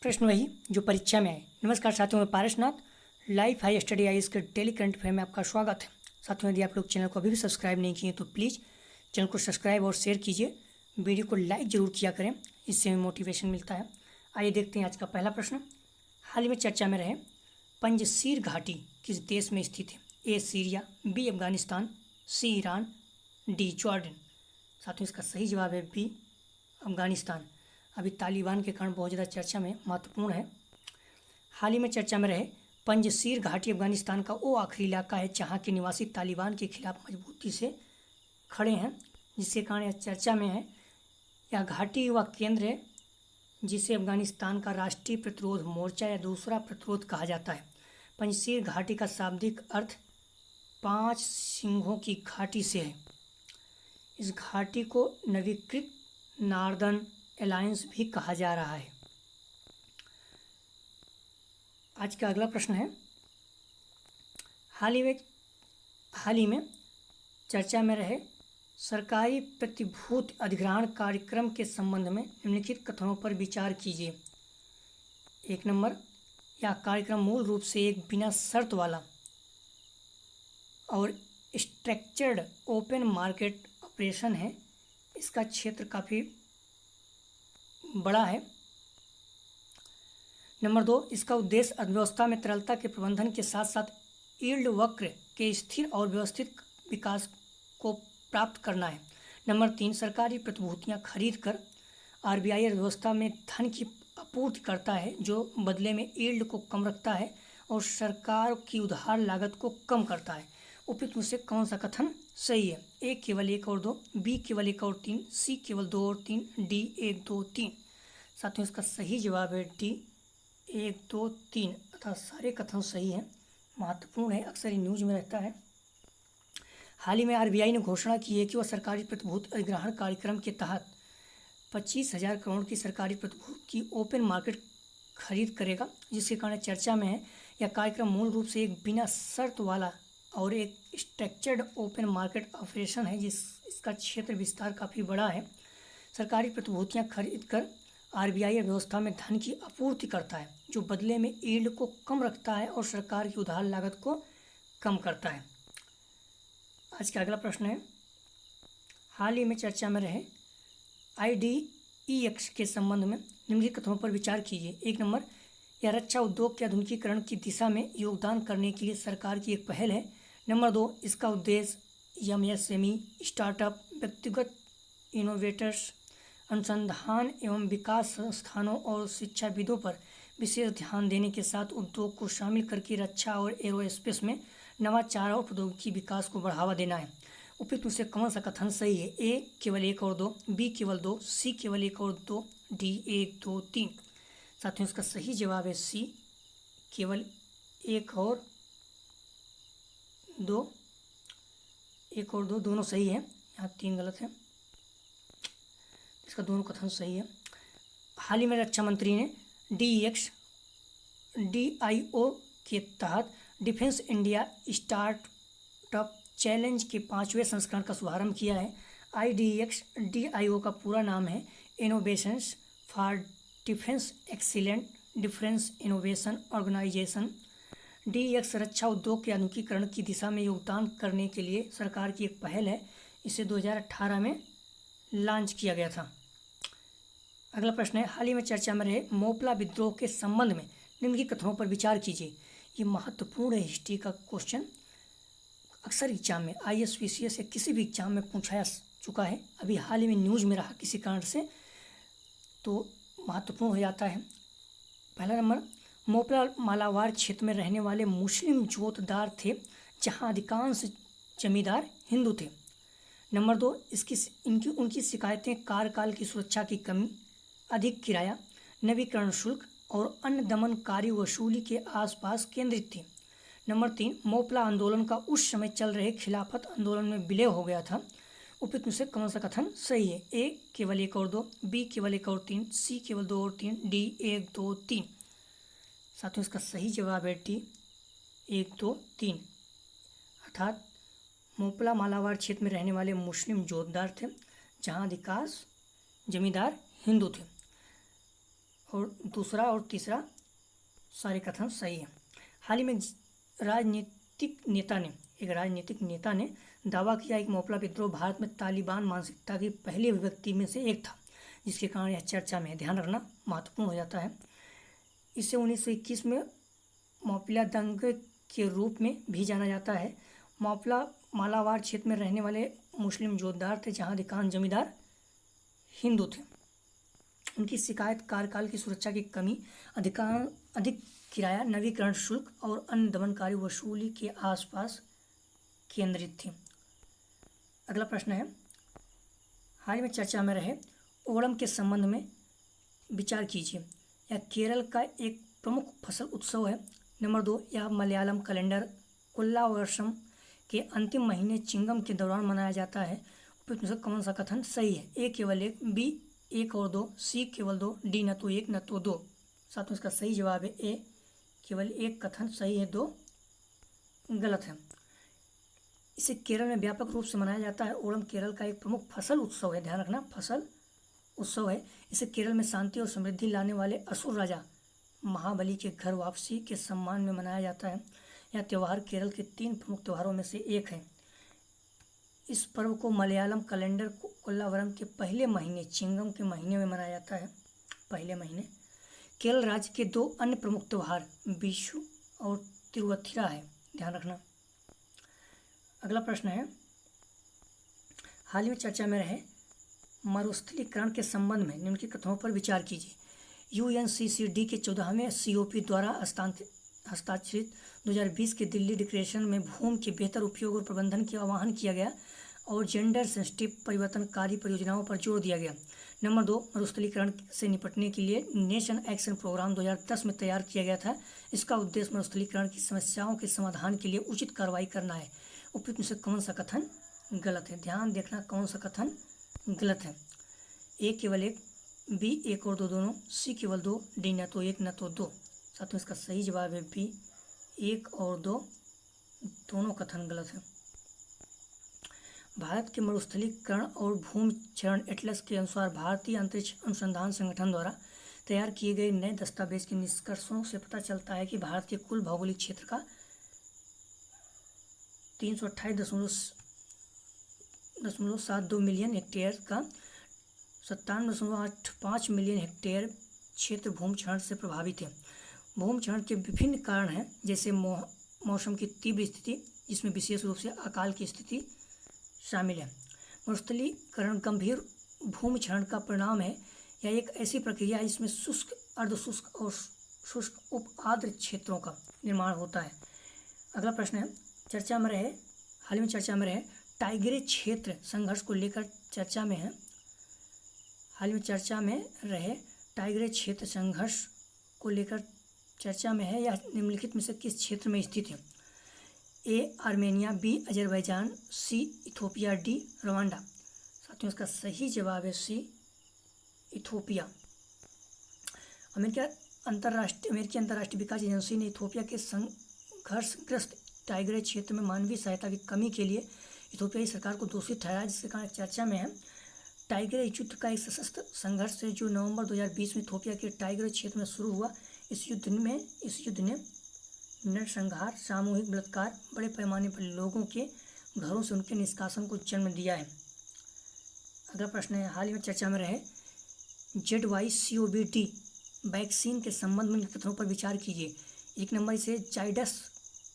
प्रश्न वही जो परीक्षा में आए। नमस्कार साथियों, मैं पारसनाथ, लाइफ हाई स्टडी आई इसके डेली करंट अफेयर में आपका स्वागत है। साथियों, यदि आप लोग चैनल को अभी भी सब्सक्राइब नहीं किए तो प्लीज़ चैनल को सब्सक्राइब और शेयर कीजिए। वीडियो को लाइक ज़रूर किया करें, इससे हमें मोटिवेशन मिलता है। आइए देखते हैं आज का पहला प्रश्न। हाल ही में चर्चा में रहे पंजशीर घाटी किस देश में स्थित है? ए सीरिया, बी अफगानिस्तान, सी ईरान, डी जॉर्डन। साथियों, इसका सही जवाब है बी अफगानिस्तान। अभी तालिबान के कारण बहुत ज़्यादा चर्चा में महत्वपूर्ण है। हाल ही में चर्चा में रहे पंजशीर घाटी अफगानिस्तान का वो आखिरी इलाका है जहाँ के निवासी तालिबान के खिलाफ मजबूती से खड़े हैं, जिसके कारण यह चर्चा में है। यह घाटी वह केंद्र है जिसे अफगानिस्तान का राष्ट्रीय प्रतिरोध मोर्चा या दूसरा प्रतिरोध कहा जाता है। पंजशीर घाटी का शाब्दिक अर्थ 5 सिंहों की घाटी से है। इस घाटी को नवीकृत नॉर्दर्न अलायंस भी कहा जा रहा है। आज का अगला प्रश्न है, हाल ही में चर्चा में रहे सरकारी प्रतिभूति अधिग्रहण कार्यक्रम के संबंध में निम्नलिखित कथनों पर विचार कीजिए। 1 नंबर, यह कार्यक्रम मूल रूप से एक बिना शर्त वाला और स्ट्रक्चर्ड ओपन मार्केट ऑपरेशन है। इसका क्षेत्र काफ़ी बड़ा है। नंबर 2, इसका उद्देश्य अर्थव्यवस्था में तरलता के प्रबंधन के साथ साथ यील्ड वक्र के स्थिर और व्यवस्थित विकास को प्राप्त करना है। नंबर 3, सरकारी प्रतिभूतियां खरीद कर आरबीआई अर्थव्यवस्था में धन की आपूर्ति करता है, जो बदले में यील्ड को कम रखता है और सरकार की उधार लागत को कम करता है। उपयुक्त में से कौन सा कथन सही है? ए केवल 1 और 2, बी केवल 1 और 3, सी केवल 2 और 3, डी 1 2 3। साथियों, इसका सही जवाब है डी 1 2 3 अर्थात सारे कथन सही हैं। महत्वपूर्ण है, अक्सर ही न्यूज में रहता है। हाल ही में आरबीआई ने घोषणा की है कि वह सरकारी प्रतिभूति अधिग्रहण कार्यक्रम के तहत 25,000 करोड़ की सरकारी प्रतिभूति की ओपन मार्केट खरीद करेगा, जिसके कारण चर्चा में है। यह कार्यक्रम मूल रूप से एक बिना शर्त वाला और एक स्ट्रक्चर्ड ओपन मार्केट ऑपरेशन है, इसका क्षेत्र विस्तार काफ़ी बड़ा है। सरकारी प्रतिभूतियां खरीद कर आरबीआई व्यवस्था में धन की आपूर्ति करता है, जो बदले में यील्ड को कम रखता है और सरकार की उधार लागत को कम करता है। आज का अगला प्रश्न है, हाल ही में चर्चा में रहे IDEX के संबंध में निम्नलिखित कथनों पर विचार कीजिए। 1 नंबर, यह रक्षा उद्योग के आधुनिकीकरण की दिशा में योगदान करने के लिए सरकार की एक पहल है। नंबर 2, इसका उद्देश्य MSME, स्टार्टअप, व्यक्तिगत इनोवेटर्स, अनुसंधान एवं विकास संस्थानों और शिक्षाविदों पर विशेष ध्यान देने के साथ उद्योग को शामिल करके रक्षा और एरोस्पेस में नवाचार और प्रौद्योगिकी विकास को बढ़ावा देना है। उपयुक्त में से कौन सा कथन सही है? ए केवल 1 और 2, बी केवल 2, सी केवल 1 और 2, डी 1 2 3। साथियों, इसका सही जवाब है सी केवल 1 और 2। 1 और 2 दोनों सही है, यहाँ 3 गलत है। इसका दोनों कथन सही है। हाल ही में रक्षा मंत्री ने DIO के तहत डिफेंस इंडिया स्टार्टअप चैलेंज के 5वें संस्करण का शुभारंभ किया है। DIO का पूरा नाम है innovations for defence excellent defence innovation organisation. DIO रक्षा उद्योग के आधुनिकीकरण की दिशा में योगदान करने के लिए सरकार की एक पहल है। इसे 2018 में लॉन्च किया गया था। अगला प्रश्न है, हाल ही में चर्चा में रहे मोपला विद्रोह के संबंध में निम्नलिखित कथनों पर विचार कीजिए। ये महत्वपूर्ण है, हिस्ट्री का क्वेश्चन अक्सर एग्जाम में ISPCS या किसी भी एग्जाम में पूछा चुका है। अभी हाल ही में न्यूज़ में रहा किसी कारण से, तो महत्वपूर्ण हो जाता है। पहला नंबर, मोपला मालाबार क्षेत्र में रहने वाले मुस्लिम जोतदार थे, जहाँ अधिकांश जमींदार हिंदू थे। नंबर 2, उनकी शिकायतें कार्यकाल की सुरक्षा की कमी, अधिक किराया, नवीकरण शुल्क और अन्य दमनकारी वसूली के आसपास केंद्रित थी। नंबर 3, मोपला आंदोलन का उस समय चल रहे खिलाफत आंदोलन में विलय हो गया था। उपयुक्त में से कौन सा कथन सही है? ए केवल 1 और 2, बी केवल 1 और 3, सी केवल 2 और 3, डी 1 2 3। साथियों, इसका सही जवाब है डी 1 2 3 अर्थात मोपला मालाबार क्षेत्र में रहने वाले मुस्लिम जोतदार थे, जहाँ अधिकांश जमींदार हिंदू थे और दूसरा और तीसरा सारे कथन सही है। हाल ही में एक राजनीतिक नेता ने दावा किया कि मोपला विद्रोह भारत में तालिबान मानसिकता की पहली अभिव्यक्ति में से एक था, जिसके कारण यह चर्चा में ध्यान रखना महत्वपूर्ण हो जाता है। इसे 1921 में मोपला दंगे के रूप में भी जाना जाता है। मोपला मालाबार क्षेत्र में रहने वाले मुस्लिम जोतदार थे, जहां अधिकांश जमींदार हिंदू थे। उनकी शिकायत कार्यकाल की सुरक्षा की कमी, अधिक किराया, नवीकरण शुल्क और अन्य दमनकारी वसूली के आसपास केंद्रित थी। अगला प्रश्न है, हाल ही में चर्चा में रहे ओणम के संबंध में विचार कीजिए। यह केरल का एक प्रमुख फसल उत्सव है। नंबर 2, यह मलयालम कैलेंडर कोल्लावर्षम के अंतिम महीने चिंगम के दौरान मनाया जाता है। उपयुक्त में से कौन सा कथन सही है? ए केवल 1, बी 1 और 2, सी केवल 2, डी न तो 1 न तो 2। साथ में इसका सही जवाब है ए केवल 1 कथन सही है, 2 गलत है। इसे केरल में व्यापक रूप से मनाया जाता है। ओणम केरल का एक प्रमुख फसल उत्सव है, ध्यान रखना फसल उत्सव है। इसे केरल में शांति और समृद्धि लाने वाले असुर राजा महाबली के घर वापसी के सम्मान में मनाया जाता है। यह त्यौहार केरल के 3 प्रमुख त्यौहारों में से एक है। इस पर्व को मलयालम कैलेंडर कोल्लावरम के पहले महीने चिंगम के महीने में मनाया जाता है, पहले महीने। केरल राज्य के 2 अन्य प्रमुख त्यौहार विशु और तिरुवथिरा है, ध्यान रखना। अगला प्रश्न है, हाल ही में चर्चा में रहे मरुस्थलीकरण के संबंध में निम्नलिखित कथनों पर विचार कीजिए। UNCCD के 14वें COP द्वारा हस्ताक्षरित 2020 के दिल्ली डिक्लेरेशन में भूमि के बेहतर उपयोग और प्रबंधन की आह्वान किया गया और जेंडर सेंसिटिव परिवर्तनकारी परियोजनाओं पर जोर दिया गया। नंबर 2, मरुस्थलीकरण से निपटने के लिए नेशन एक्शन प्रोग्राम 2010 में तैयार किया गया था। इसका उद्देश्य मरुस्थलीकरण की समस्याओं के समाधान के लिए उचित कार्रवाई करना है। उपयुक्त में से कौन सा कथन गलत है? ध्यान देखना, कौन सा कथन गलत है? ए केवल 1, बी 1 और 2 दोनों, सी केवल 2, डी न तो 1 न तो 2। साथ में इसका सही जवाब है बी 1 और 2 दोनों कथन गलत है। भारत के मरुस्थलीकरण और भूमि क्षरण एटलस के अनुसार भारतीय अंतरिक्ष अनुसंधान संगठन द्वारा तैयार किए गए नए दस्तावेज के निष्कर्षों से पता चलता है कि भारत के कुल भौगोलिक क्षेत्र का 328.72 मिलियन हेक्टेयर का 97.85 मिलियन हेक्टेयर क्षेत्र भूमि क्षरण से प्रभावित है। भूमि क्षरण के विभिन्न कारण हैं, जैसे मौसम की तीव्र स्थिति, जिसमें विशेष रूप से अकाल की स्थिति शामिल है। मरुस्थलीकरण गंभीर भूमि क्षरण का परिणाम है। यह एक ऐसी प्रक्रिया है जिसमें शुष्क, अर्धशुष्क और शुष्क उप आर्द्र क्षेत्रों का निर्माण होता है। अगला प्रश्न है, हाल ही में चर्चा में रहे टाइग्रे क्षेत्र संघर्ष को लेकर चर्चा में है। हाल ही में चर्चा में रहे टाइग्रे क्षेत्र संघर्ष को लेकर चर्चा में है। यह निम्नलिखित में से किस क्षेत्र में स्थित है? ए आर्मेनिया, बी अजरबैजान, सी इथोपिया, डी रवांडा। साथियों, इसका सही जवाब है सी इथोपिया। अमेरिकी अंतर्राष्ट्रीय विकास एजेंसी ने इथोपिया के संघर्षग्रस्त टाइग्रे क्षेत्र में मानवीय सहायता की कमी के लिए इथोपियाई सरकार को दोषी ठहराया, जिसके कारण चर्चा में है। टाइग्रे युद्ध का एक सशस्त्र संघर्ष है जो नवंबर 2020 में इथोपिया के टाइग्रे क्षेत्र में शुरू हुआ। इस युद्ध ने नरसंहार, सामूहिक बलात्कार, बड़े पैमाने पर लोगों के घरों से उनके निष्कासन को जन्म दिया है। अगला प्रश्न है, हाल ही में चर्चा में रहे ZYCOV-D वैक्सीन के संबंध में कथनों पर विचार कीजिए। 1 नंबर, इसे जाइडस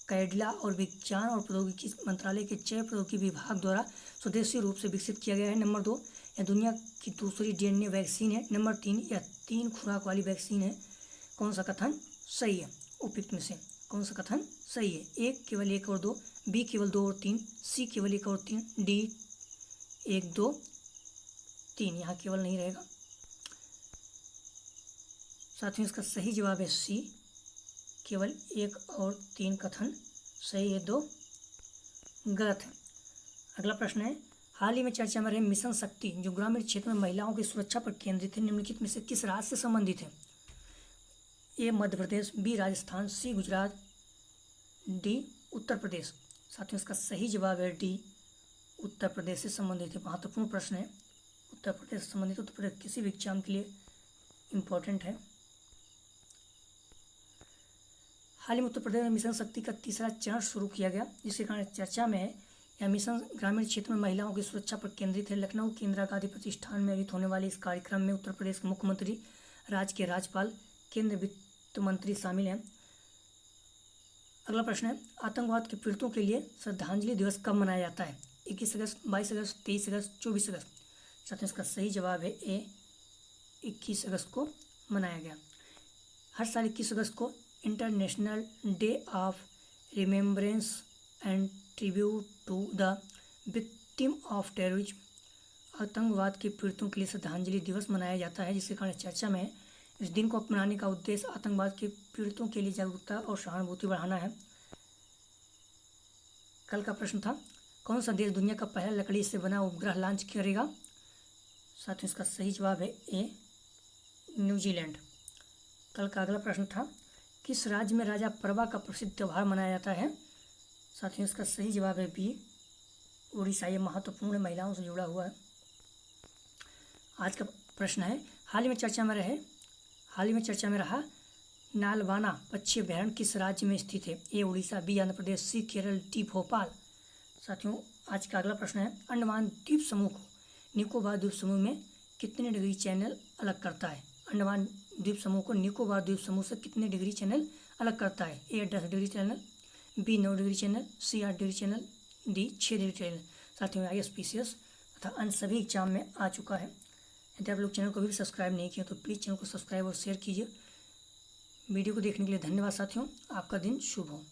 कैडिला और विज्ञान और प्रौद्योगिकी मंत्रालय के जैव प्रौद्योगिकी विभाग द्वारा स्वदेशी रूप से विकसित किया गया है। नंबर 2, यह दुनिया की दूसरी DNA वैक्सीन है। नंबर 3, यह 3 खुराक वाली वैक्सीन है। कौन सा कथन सही है? उपयुक्त में से कौन सा कथन सही है? ए केवल 1 और 2, बी केवल 2 और 3, सी केवल 1 और 3, डी 1 2 3। यहाँ केवल नहीं रहेगा। साथियों, इसका सही जवाब है सी केवल 1 और 3 कथन सही है, 2 गलत है। अगला प्रश्न है, हाल ही में चर्चा में रहे मिशन शक्ति जो ग्रामीण क्षेत्र में महिलाओं की सुरक्षा पर केंद्रित है, निम्नलिखित में से किस राज्य से संबंधित है? ए मध्य प्रदेश, बी राजस्थान, सी गुजरात, डी उत्तर प्रदेश। साथियों, इसका सही जवाब है डी उत्तर प्रदेश से संबंधित है। महत्वपूर्ण प्रश्न है, उत्तर प्रदेश से संबंधित। उत्तर प्रदेश किसी भी एग्जाम के लिए इम्पोर्टेंट है। हाल ही में उत्तर प्रदेश में मिशन शक्ति का तीसरा चरण शुरू किया गया, जिसके कारण चर्चा में है। यह मिशन ग्रामीण क्षेत्र में महिलाओं की सुरक्षा पर केंद्रित है। लखनऊ के इंदिरा गांधी प्रतिष्ठान में आयोजित होने वाले इस कार्यक्रम में उत्तर प्रदेश के मुख्यमंत्री, राज्य के राज्यपाल, केंद्रीय वित्त मंत्री शामिल हैं। अगला प्रश्न है, आतंकवाद के पीड़ितों के लिए श्रद्धांजलि दिवस कब मनाया जाता है? 21 अगस्त, 22 अगस्त, 23 अगस्त, 24 अगस्त। साथियों इसका सही जवाब है ए, 21 अगस्त को मनाया गया। हर साल 21 अगस्त को international day of remembrance and tribute to the victim of terrorism, आतंकवाद के पीड़ितों के लिए श्रद्धांजलि दिवस मनाया जाता है, जिसके कारण चर्चा में है। इस दिन को मनाने का उद्देश्य आतंकवाद के पीड़ितों के लिए जागरूकता और सहानुभूति बढ़ाना है। कल का प्रश्न था, कौन सा देश दुनिया का पहला लकड़ी से बना उपग्रह लॉन्च करेगा? साथियों इसका सही जवाब है ए, न्यूजीलैंड। कल का अगला प्रश्न था, किस राज्य में राजा परवा का प्रसिद्ध त्यौहार मनाया जाता है? साथियों इसका सही जवाब है बी, उड़ीसा। ये महत्वपूर्ण महिलाओं से जुड़ा हुआ है। आज का प्रश्न है, हाल ही में चर्चा में रहा नालबाना पक्षी अभयारण्य किस राज्य में स्थित है? ए उड़ीसा, बी आंध्र प्रदेश, सी केरल, डी भोपाल। साथियों आज का अगला प्रश्न है, अंडमान द्वीप समूह को निकोबार द्वीप समूह में कितने डिग्री चैनल अलग करता है? अंडमान द्वीप समूह को निकोबार द्वीप समूह से कितने डिग्री चैनल अलग करता है? A 10 degree channel, B 9 degree channel, C 8 degree channel, D 6 degree channel. साथियों ISPCS तथा अन्य सभी एग्जाम में आ चुका है। यदि आप लोग चैनल को भी सब्सक्राइब नहीं किया तो प्लीज़ चैनल को सब्सक्राइब और शेयर कीजिए। वीडियो को देखने के लिए धन्यवाद साथियों। आपका दिन शुभ हो।